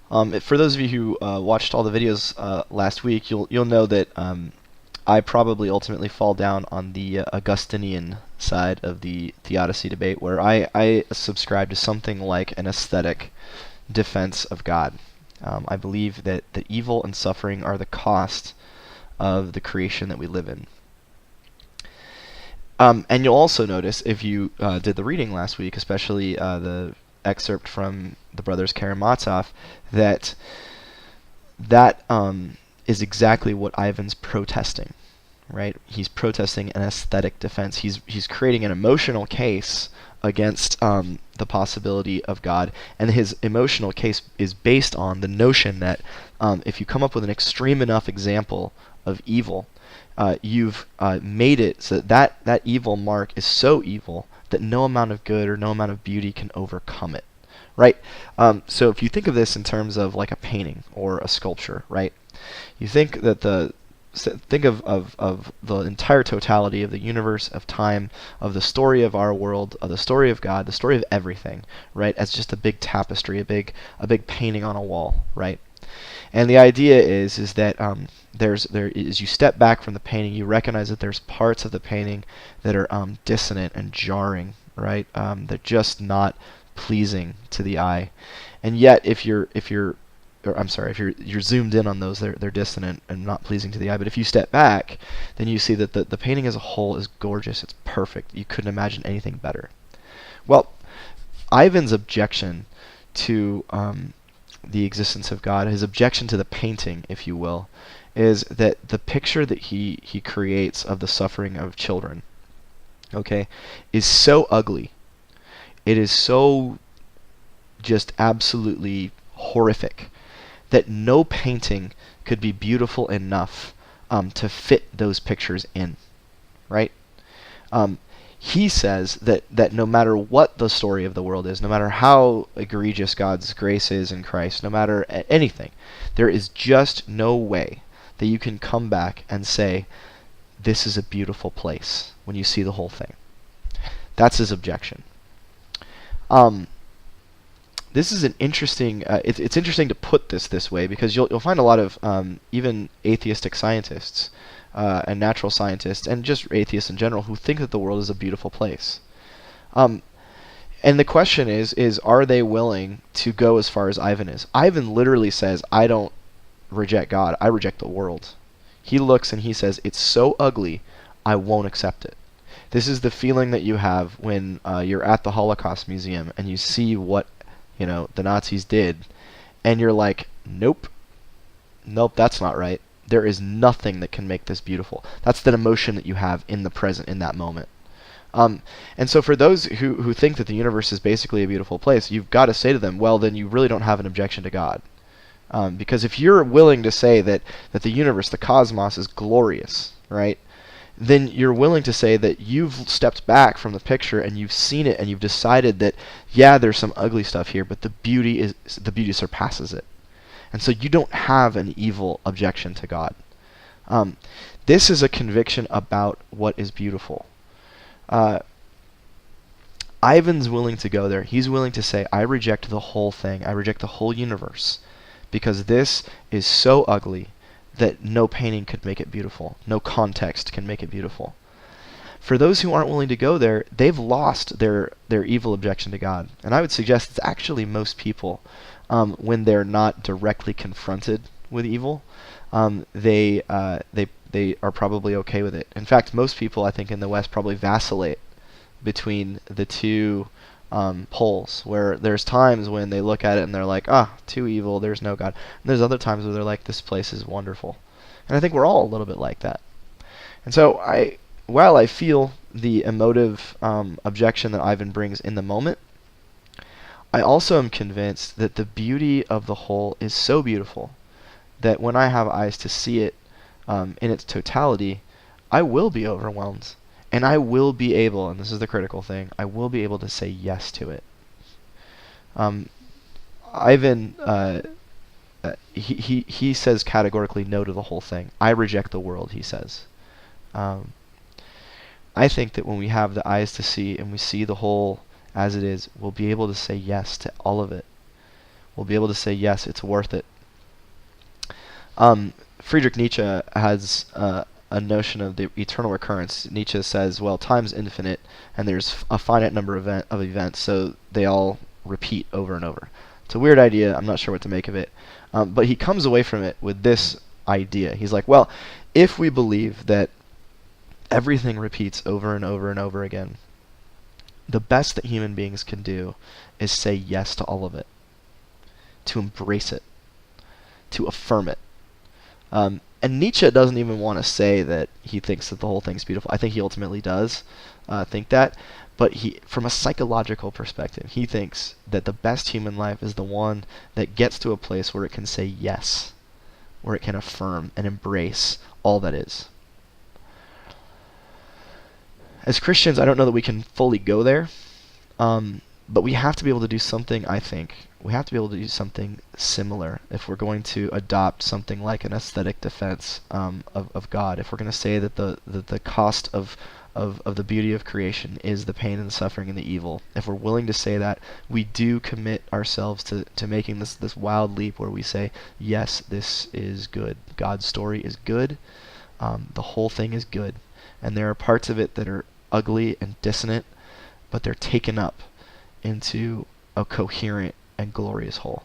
For those of you who watched all the videos last week, you'll know that I probably ultimately fall down on the Augustinian side of the theodicy debate, where I subscribe to something like an aesthetic defense of God. I believe that evil and suffering are the cost of the creation that we live in. And you'll also notice, if you did the reading last week, especially the excerpt from the brothers Karamazov, that is exactly what Ivan's protesting, right? He's protesting an aesthetic defense. He's creating an emotional case against the possibility of God, and his emotional case is based on the notion that if you come up with an extreme enough example of evil, you've made it so that evil mark is so evil that no amount of good or no amount of beauty can overcome it, right? So if you think of this in terms of like a painting or a sculpture, right? You think that think of the entire totality of the universe, of time, of the story of our world, of the story of God, the story of everything, right? As just a big tapestry, a big painting on a wall, right? And the idea is that as you step back from the painting, you recognize that there's parts of the painting that are dissonant and jarring, right? They're just not pleasing to the eye. And yet, if you're zoomed in on those, they're dissonant and not pleasing to the eye. But if you step back, then you see that the painting as a whole is gorgeous. It's perfect. You couldn't imagine anything better. Well, Ivan's objection to the existence of God, his objection to the painting, if you will, is that the picture that he creates of the suffering of children, okay, is so ugly. It is so just absolutely horrific that no painting could be beautiful enough to fit those pictures in, right? He says that no matter what the story of the world is, no matter how egregious God's grace is in Christ, no matter anything, there is just no way that you can come back and say, this is a beautiful place when you see the whole thing. That's his objection. This is an interesting. It's interesting to put this way, because you'll find a lot of even atheistic scientists and natural scientists and just atheists in general who think that the world is a beautiful place. And the question is are they willing to go as far as Ivan is? Ivan literally says, I don't reject God, I reject the world. He looks and he says, it's so ugly, I won't accept it. This is the feeling that you have when you're at the Holocaust Museum and you see what the Nazis did, and you're like, nope, that's not right. There is nothing that can make this beautiful. That's the emotion that you have in the present, in that moment. And so for those who think that the universe is basically a beautiful place, you've got to say to them, well, then you really don't have an objection to God. Because if you're willing to say that the universe, the cosmos, is glorious, right, then you're willing to say that you've stepped back from the picture and you've seen it and you've decided that, yeah, there's some ugly stuff here, but the beauty surpasses it. And so you don't have an evil objection to God. This is a conviction about what is beautiful. Ivan's willing to go there. He's willing to say, I reject the whole thing. I reject the whole universe, because this is so ugly that no painting could make it beautiful. No context can make it beautiful. For those who aren't willing to go there, they've lost their evil objection to God. And I would suggest it's actually most people, when they're not directly confronted with evil, they are probably okay with it. In fact, most people, I think, in the West probably vacillate between the two poles, where there's times when they look at it and they're like, too evil, there's no God. And there's other times where they're like, this place is wonderful. And I think we're all a little bit like that. And so while I feel the emotive objection that Ivan brings in the moment, I also am convinced that the beauty of the whole is so beautiful that when I have eyes to see it in its totality, I will be overwhelmed. And I will be able, and this is the critical thing, I will be able to say yes to it. Ivan, he says categorically no to the whole thing. I reject the world, he says. I think that when we have the eyes to see and we see the whole as it is, we'll be able to say yes to all of it. will be able to say, yes, it's worth it. Friedrich Nietzsche has a notion of the eternal recurrence. Nietzsche says, well, time's infinite, and there's a finite number of events, so they all repeat over and over. It's a weird idea. I'm not sure what to make of it. But he comes away from it with this idea. He's like, well, if we believe that everything repeats over and over and over again, the best that human beings can do is say yes to all of it, to embrace it, to affirm it. And Nietzsche doesn't even want to say that he thinks that the whole thing's beautiful. I think he ultimately does think that. But from a psychological perspective, he thinks that the best human life is the one that gets to a place where it can say yes, where it can affirm and embrace all that is. As Christians, I don't know that we can fully go there, but we have to be able to do something, I think. We have to be able to do something similar if we're going to adopt something like an aesthetic defense of God. If we're going to say that the cost of the beauty of creation is the pain and the suffering and the evil, if we're willing to say that, we do commit ourselves to making this wild leap where we say, yes, this is good. God's story is good. The whole thing is good. And there are parts of it that are ugly and dissonant, but they're taken up into a coherent and glorious whole.